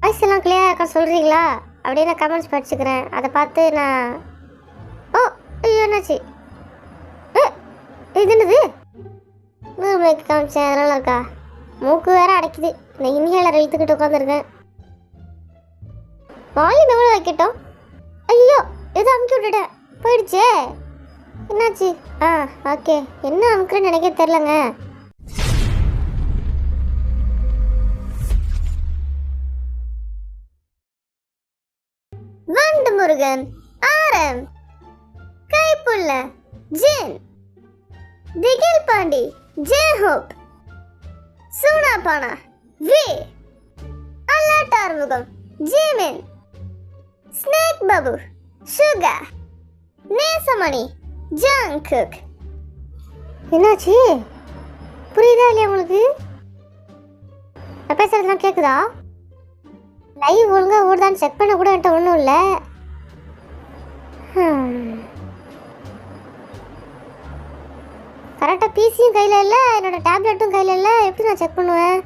Voice எல்லாம் கிளியராக இருக்கா சொல்கிறீங்களா? அப்படியே நான் கமெண்ட்ஸ் படிச்சுக்கிறேன். அதை பார்த்து நான் ஐயோ என்னாச்சு? இது என்னது? மேற்கு காமிச்சேன் அதனால இருக்கா? மூக்கு வேற அடைக்குது. இந்த இன்ஹேலர் இழுத்துக்கிட்டு உட்காந்துருக்கேன். வால்யூம் எவ்வளோ வைக்கட்டும்? ஐயோ எதோ அமுக்கி விட்டுட்டேன். போயிடுச்சே. என்னாச்சு? ஓகே. என்ன அமுக்குறேன்னு நினைக்க தெரிலங்க. வண்டு முருகன், ஆரம், Kaipulla, Jin, Thigil Pandi, J Hope, Soonapaana, V, alert Arumugam, Jimin, snake Babu, Suga, Nesamani, Jungkook. என்னாச்சு? புரியுதா இல்லையா உங்களுக்கு? நான் பேசுறதுலாம் கேட்குதா? லைவ் ஒழுங்காக ஓடுதான்னு செக் பண்ண கூட என்கிட்ட ஒன்றும் இல்லை. கரெக்டாக பிசியும் கையில் இல்லை, என்னோடய டேப்லெட்டும் கையில் இல்லை. எப்படி நான் செக் பண்ணுவேன்?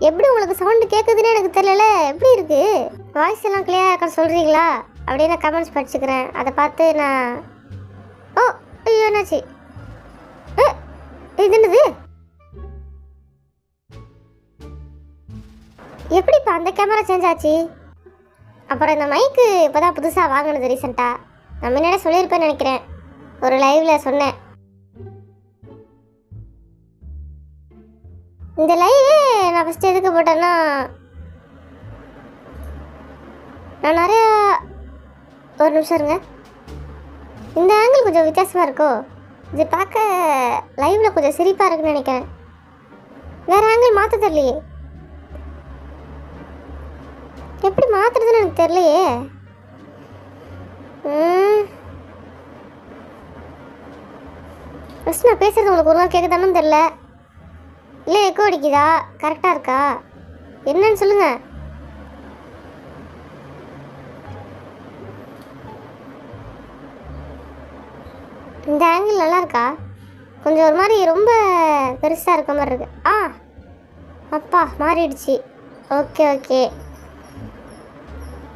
எப்படி உங்களுக்கு சவுண்டு கேட்குதுன்னு எனக்கு தெரியல. எப்படி இருக்குது? வாய்ஸ் எல்லாம் கிளியராக இருக்கான்னு சொல்கிறீங்களா? அப்படியே நான் கமெண்ட்ஸ் படிச்சுக்கிறேன். அதை பார்த்து நான் ஐயோ என்னாச்சு? இது என்னது? எப்படிப்பா அந்த கேமரா சேஞ்ச் ஆச்சு? அப்புறம் இந்த மைக்கு இப்போ தான் புதுசாக வாங்கினது ரீசெண்டாக. நான் முன்னாடியே சொல்லியிருப்பேன்னு நினைக்கிறேன், ஒரு லைவில் சொன்னேன். இந்த லைவே நான் ஃபஸ்ட்டு எதுக்கு போட்டேன்னா, நான் நிறையா ஒரு நிமிஷம் இருங்க. இந்த ஆங்கிள் கொஞ்சம் வித்தியாசமாக இருக்கோ? இது பார்க்க லைவில் கொஞ்சம் சிரிப்பாக இருக்குன்னு நினைக்கிறேன். வேறு ஆங்கிள் மாற்ற தெரியலையே. எப்படி மாற்றுறதுன்னு எனக்கு தெரியலையே. ஃபஸ்ட் நான் பேசுகிறது உங்களுக்கு ஒரு நாள் கேட்குதானு தெரில. இல்லை எக்கோ அடிக்குதா? கரெக்டாக இருக்கா? என்னன்னு சொல்லுங்கள். இந்த ஆங்கிள் நல்லா இருக்கா? கொஞ்சம் ஒரு மாதிரி ரொம்ப பெருசாக இருக்க மாதிரி இருக்கு. அப்பா மாறிடுச்சு. Okay okay.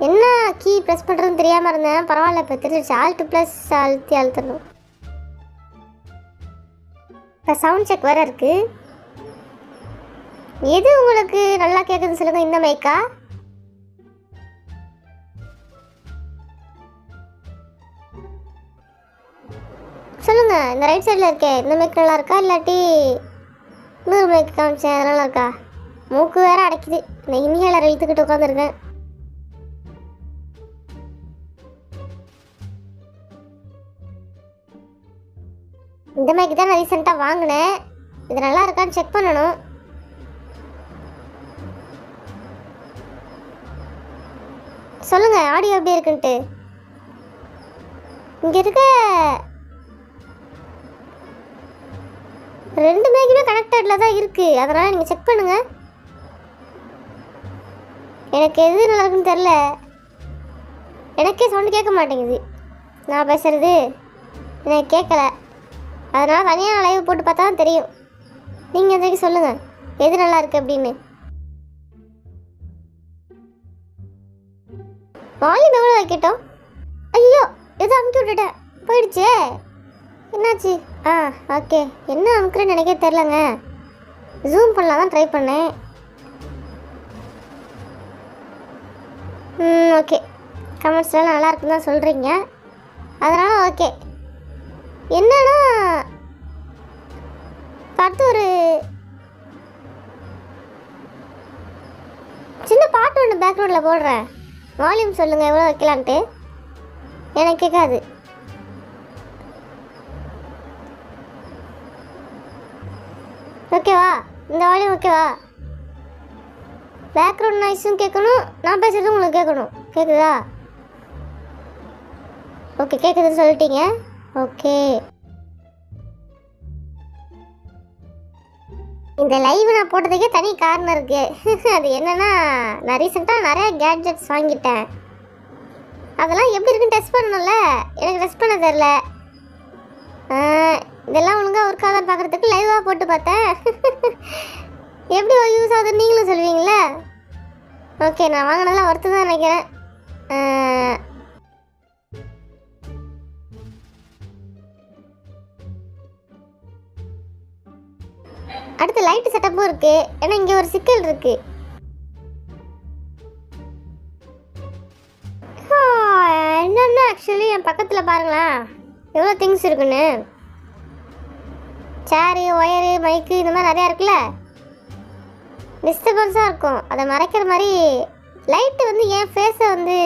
என்ன கீ ப்ரெஸ் பண்ணுறதுன்னு தெரியாமல் இருந்தேன். பரவாயில்ல, இப்போ தெரிஞ்சிச்சு. ஆல்ட் ப்ளஸ் அழுத்தணும். இப்போ சவுண்ட் செக் வேறு இருக்குது. எது உங்களுக்கு நல்லா கேட்குதுன்னு சொல்லுங்கள். இந்த மைக்கா? சொல்லுங்கள். இந்த ரைட் சைடில் இருக்கே இந்த மைக் நல்லா இருக்கா, இல்லாட்டி இன்னொரு மைக் காமிச்சேன் அது நல்லா இருக்கா? மூக்கு வேறு அடைக்குது. இந்த இன்ஹேலர் இழுத்துக்கிட்டு உட்காந்துருக்கேன். இந்த மைக்கு தான் நான் ரீசெண்டாக வாங்கினேன். இது நல்லா இருக்கான்னு செக் பண்ணணும். சொல்லுங்கள் ஆடியோ எப்படி இருக்குன்ட்டு. இங்கே இருக்க 2 மைக்குமே கனெக்டடில் தான் இருக்குது. அதனால் நீங்கள் செக் பண்ணுங்கள். எனக்கு எது நல்லா இருக்குன்னு தெரில. எனக்கே சவுண்டு கேட்க மாட்டேங்குது. நான் பேசுகிறது எனக்கு கேட்கல. அதனால் தனியாக நான் லைவ் போட்டு பார்த்தா தான் தெரியும். நீங்கள் எதுக்கு சொல்லுங்கள் எது நல்லா இருக்குது அப்படின்னு. வால்யூம் எவ்வளோ வைக்கட்டும்? ஐயோ எதோ அமுக்கி விட்டுட்டேன். போயிடுச்சே. என்னாச்சு? ஓகே. என்ன அமுக்குறேன்னு நினைக்க தெரிலங்க. ஜூம் பண்ணலாம் தான் ட்ரை பண்ணேன். ஓகே. கமெண்ட்ஸ்லாம் நல்லா இருக்குன்னு தான் சொல்கிறீங்க. அதனால் ஓகே. என்னன்னா அடுத்து ஒரு சின்ன பாட்டு ஒன்று பேக்ரவுண்டில் போடுறேன். வால்யூம் சொல்லுங்கள் எவ்வளோ வைக்கலான்ட்டு. எனக்கு கேட்காது. ஓகேவா? இந்த வால்யூம் ஓகேவா? பேக்ரவுண்ட் நாய்ஸும் கேட்கணும், நான் பேசுகிறதும் உங்களுக்கு கேட்கணும். கேட்குதா? ஓகே கேட்குதுன்னு சொல்லிட்டீங்க. ஓகே. இந்த லைவ் நான் போட்டதுக்கே தனி காரணம் இருக்குது. அது என்னென்னா, நான் ரீசெண்டாக நிறையா கேட்ஜெட்ஸ் வாங்கிட்டேன். அதெல்லாம் எப்படி இருக்குன்னு டெஸ்ட் பண்ணணும்ல. எனக்கு டெஸ்ட் பண்ண தெரில. இதெல்லாம் ஒழுங்காக ஒர்க் ஆகுதான்னு பார்க்குறதுக்கு லைவாக போட்டு பார்த்தேன். எப்படி யூஸ் ஆகுதுன்னு நீங்களும் சொல்லுவீங்களே. ஓகே, நான் வாங்கினதெல்லாம் ஒர்த்து தான் நினைக்கிறேன். அடுத்து லைட்டு செட்டப்பும் இருக்குது. ஏன்னா இங்கே ஒரு சிக்கல் இருக்குது. என்னென்ன ஆக்சுவலி என் பக்கத்தில் பாருங்களேன் எவ்வளோ திங்ஸ் இருக்குன்னு. சேரு, ஒயரு, மைக்கு இந்த மாதிரி நிறையா இருக்குல்ல. டிஸ்டர்பன்ஸாக இருக்கும். அதை மறைக்கிற மாதிரி லைட்டு வந்து என் ஃபேஸை வந்து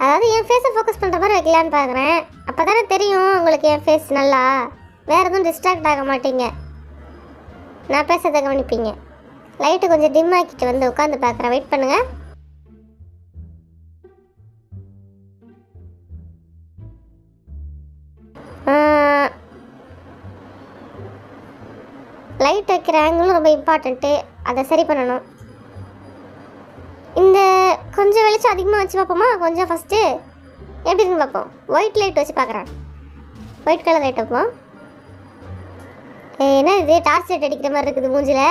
அதாவது என் ஃபேஸை ஃபோக்கஸ் பண்ணுற மாதிரி வைக்கலான்னு பார்க்குறேன். அப்போ தானே தெரியும் உங்களுக்கு என் ஃபேஸ் நல்லா. வேறு எதுவும் டிஸ்ட்ராக்ட் ஆக மாட்டீங்க, நான் பேசுறதை கவனிப்பீங்க. லைட்டு கொஞ்சம் டிம் ஆக்கிட்டு வந்து உட்காந்து பார்க்குறேன். வெயிட் பண்ணுங்கள். லைட் வைக்கிற ஆங்கிளும் ரொம்ப இம்பார்ட்டண்ட்டு. அதை சரி பண்ணணும். இந்த கொஞ்சம் வெளிச்சம் அதிகமாக வச்சு பார்ப்போமா? கொஞ்சம் ஃபஸ்ட்டு எப்படி இருக்குன்னு பார்ப்போம். ஒயிட் லைட் வச்சு பார்க்குறேன். ஒயிட் கலர் லைட் வைப்போம். என்ன இது டார்ச் லைட் அடிக்கிற மாதிரி இருக்குது மூஞ்சில்.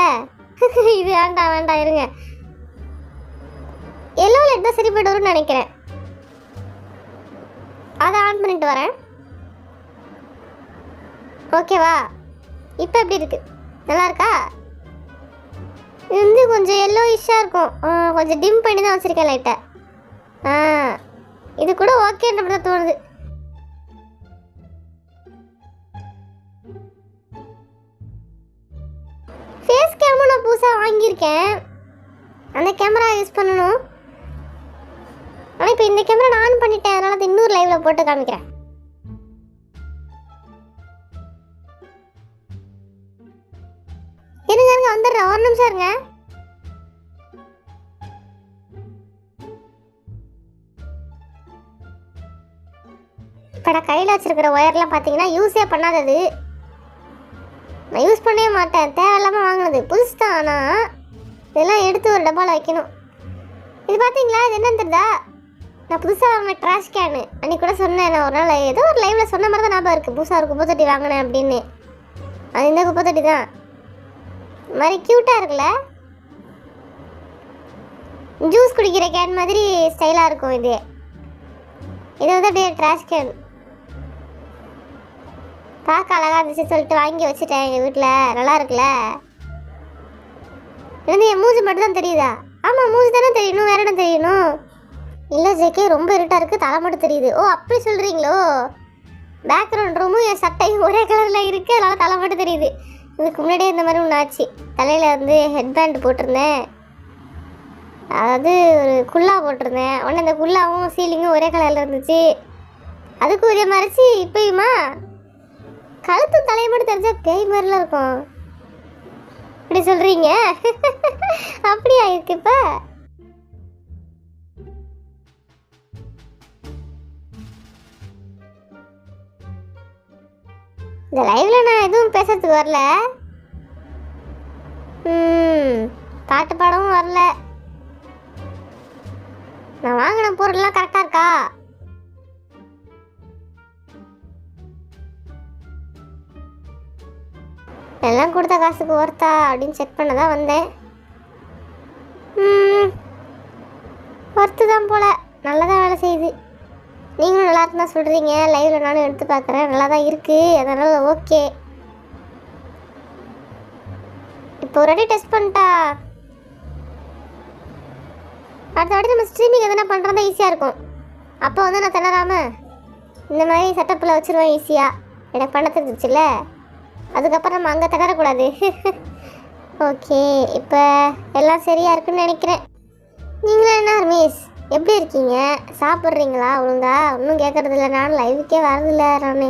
இது வேண்டாம் வேண்டாம், இருங்க. எல்லோ லைட் தான் சரி போய்ட்டு வரும்னு நினைக்கிறேன். அதை ஆன் பண்ணிட்டு வரேன். ஓகேவா? இப்போ எப்படி இருக்குது? நல்லா இருக்கா? இது வந்து கொஞ்சம் எல்லோயிஷாக இருக்கும். கொஞ்சம் டிம் பண்ணி தான் வச்சுருக்கேன் லைட்டை. இது கூட ஓகேன்ற மாதிரி தான் தோணுது. ஃபேஸ் கேமரா நான் புதுசாக வாங்கியிருக்கேன். அந்த கேமரா யூஸ் பண்ணணும். ஆனால் இப்போ இந்த கேமரா நான் ஆன் பண்ணிட்டேன். அதனால் அது இன்னொரு லைவில் போட்டு காமிக்கிறேன். இருங்க இருங்க, வந்துடுறேன். ஒரு நிமிஷம் இருங்க. இப்போ நான் கையில் வச்சுருக்கிற ஒயர்லாம் பார்த்தீங்கன்னா யூஸே பண்ணாதது. நான் யூஸ் பண்ணவே மாட்டேன். தேவையில்லாமல் வாங்கினது. புதுசு தான். ஆனால் இதெல்லாம் எடுத்து ஒரு டப்பாவில் வைக்கணும். இது பார்த்தீங்களா? இது என்னன்னு தெரியுதா? நான் புதுசாக வாங்கின ட்ராஷ் கேனு. அன்றைக்கி கூட சொன்னேன். நான் ஒரு நாள் ஏதோ ஒரு லைவில் சொன்ன மாதிரி தான் ஞாபகம் இருக்குது. புதுசாக ஒரு குப்பை தொட்டி வாங்கினேன் அப்படின்னு. அது இந்த குப்பை தொட்டி தான். இது மாதிரி க்யூட்டாக இருக்குல்ல? ஜூஸ் குடிக்கிற கேன் மாதிரி ஸ்டைலாக இருக்கும் இது. இது வந்து அப்படியே ட்ராஷ் கேன். பார்க்க அழகாக இருந்துச்சு சொல்லிட்டு வாங்கி வச்சுட்டேன் எங்கள் வீட்டில். நல்லா இருக்குல்ல? இது வந்து என் மூஞ்சி மட்டும் தான் தெரியுதா? ஆமாம், மூஞ்சி தானே தெரியணும், வேற என்ன தெரியணும்? இல்லை ஜேகே, ரொம்ப இருட்டாக இருக்குது, தலை மட்டும் தெரியுது. ஓ, அப்படி சொல்கிறீங்களோ? பேக்ரவுண்ட் ரூமும் என் சட்டையும் ஒரே கலரில் இருக்குது, அதனால் தலை மட்டும் தெரியுது. இதுக்கு முன்னாடியே இந்த மாதிரி ஒன்று ஆச்சு. தலையில் வந்து ஹெட்பேண்ட் போட்டிருந்தேன். அதாவது ஒரு குல்லா போட்டிருந்தேன். உடனே அந்த குல்லாவும் சீலிங்கும் ஒரே கலரில் இருந்துச்சு. அதுக்கு ஒரே மறைச்சி இப்பயுமா கழுத்தும் தலையை மட்டும் தெரிஞ்சால் பேய் மாதிரிலாம் இருக்கும். இப்படி சொல்கிறீங்க? அப்படியா இருக்கு இப்போ? இந்த லைவில் நான் எதுவும் பேசுறதுக்கு வரல. பாட்டு பாடவும் வரல. நான் வாங்கின பொருள்லாம் கரெக்டாக இருக்கா? எல்லாம் கொடுத்த காசுக்கு ஒர்த்தா அப்படின்னு செக் பண்ண தான் வந்தேன். ஒர்த்து தான் போல. நல்லா தான் வேலை செய்யுது. நீங்களும் நல்லா இருக்குன்னு தான் சொல்கிறீங்க. லைவில் நானும் எடுத்து பார்க்குறேன். நல்லா தான் இருக்குது. அதனால் ஓகே. இப்போ ஒரு வாட்டி டெஸ்ட் பண்ணிட்டா அடுத்த வாட்டி நம்ம ஸ்ட்ரீமிங் எதனா பண்ணுறதா ஈஸியாக இருக்கும். அப்போ வந்து நான் திணறாமல் இந்த மாதிரி செட்டப்பில் வச்சுருவேன் ஈஸியாக. எனக்கு பண்ண தெரிஞ்சிச்சுல்ல. அதுக்கப்புறம் நம்ம அங்கே திணறக்கூடாது. ஓகே, இப்போ எல்லாம் சரியாக இருக்குன்னு நினைக்கிறேன். நீங்களும் என்ன ரமேஷ், எப்படி இருக்கீங்க? சாப்பிட்றீங்களா ஒழுங்கா? ஒன்றும் கேட்குறது இல்லை. நான் லைவுக்கே வரதில்லை. நான்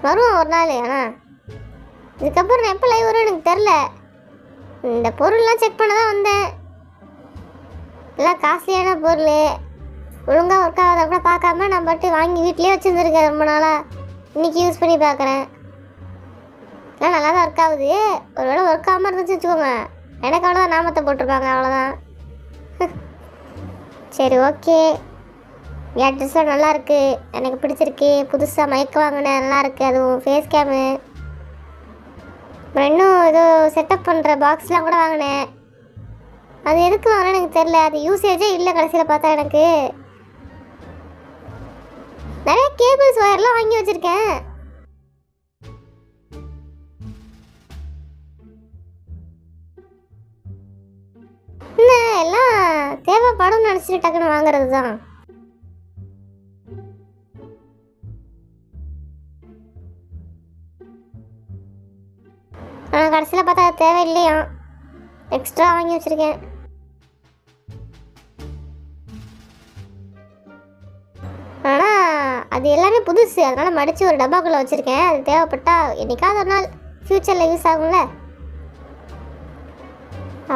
வருவேன் ஒரு நாள். ஆனால் இதுக்கப்புறம் நான் எப்போ லைவ் வரும் எனக்கு தெரில. இந்த பொருள்லாம் செக் பண்ண தான் வந்தேன். எல்லாம் காஸ்ட்லியான பொருள். ஒழுங்காக ஒர்க் ஆகாத கூட பார்க்காம நான் பாட்டு வாங்கி வீட்லேயே வச்சுருந்துருக்கேன் ரொம்ப நாளாக. இன்றைக்கி யூஸ் பண்ணி பார்க்குறேன். எல்லாம் நல்லா தான் ஒர்க் ஆகுது. ஒரு வேளை ஒர்க் ஆகாமல் இருந்துச்சு வச்சுக்கோங்க, எனக்கு அவ்வளோதான் நாமத்தை போட்டிருப்பாங்க. அவ்வளோதான். சரி, ஓகே. என் ட்ரெஸ்ஸும் நல்லாயிருக்கு, எனக்கு பிடிச்சிருக்கு. புதுசாக மைக் வாங்கினேன், நல்லாயிருக்கு. அதுவும் ஃபேஸ் கேமு அப்புறம் இன்னும் ஏதோ செட்டப் பண்ணுற பாக்ஸ்லாம் கூட வாங்கினேன். அது எதுக்கு வாங்கினேன்னு எனக்கு தெரில. அது யூசேஜே இல்லை கடைசியில் பார்த்தா. எனக்கு நிறைய கேபிள்ஸ் ஒயர்லாம் வாங்கி வச்சுருக்கேன். இன்னும் எல்லாம் தேவைப்படும் நினச்சிட்டு டக்குன்னு வாங்குறது தான். ஆனால் கடைசியில் பார்த்தா அது தேவையில்லையா, எக்ஸ்ட்ரா வாங்கி வச்சுருக்கேன். ஆனால் அது எல்லாமே புதுசு, அதனால் மடித்து ஒரு டப்பாக்குள்ளே வச்சுருக்கேன். அது தேவைப்பட்டால் என்றைக்காவது ஒரு நாள் ஃப்யூச்சரில் யூஸ் ஆகும்ல.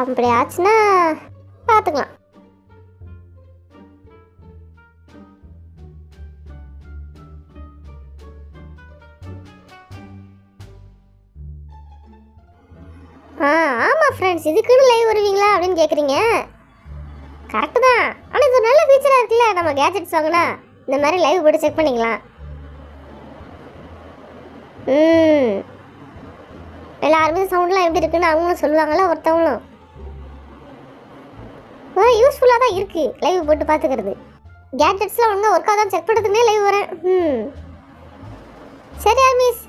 அப்படி ஆச்சுன்னா பார்த்துக்கலாம். ஆமாம் ஃப்ரெண்ட்ஸ், இதுக்குன்னு லைவ் வருவீங்களா அப்படின்னு கேட்குறீங்க. கரெக்டு தான். ஆனால் இது ஒரு நல்ல ஃபீச்சராக இருக்குல்ல. நம்ம கேஜெட்ஸ் வாங்கினா இந்த மாதிரி லைவ் போட்டு செக் பண்ணிக்கலாம். எல்லாருமே சவுண்ட்லாம் எப்படி இருக்குன்னு அவங்களும் சொல்லுவாங்களா ஒருத்தவங்களும். யூஸ்ஃபுல்லாக தான் இருக்குது லைவ் போட்டு பார்த்துக்கிறது. கேஜெட்ஸ்லாம் ஒழுங்காக ஒர்க்காக தான் செக் பண்ணுறதுக்குனே லைவ் வரேன். சரி ஆர்மிஸ்,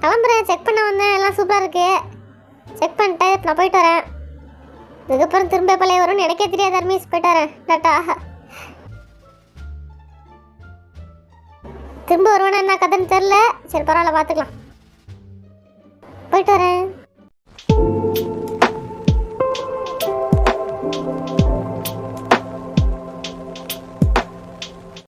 கிளம்புறேன். செக் பண்ண வந்தேன், எல்லாம் சூப்பராக இருக்குது. செக் பண்ணிட்டு நான் போயிட்டு வரேன். இதுக்கப்புறம் திரும்ப எப்போ லைவ் வரும்னு எனக்கே தெரியாது ஆர்மிஸ். போயிட்டு வரேன். டாட்டா. திரும்ப வருவேன்னா என்ன கதைன்னு தெரில. சரி பரவாயில்ல, பார்த்துக்கலாம். போயிட்டு வரேன்.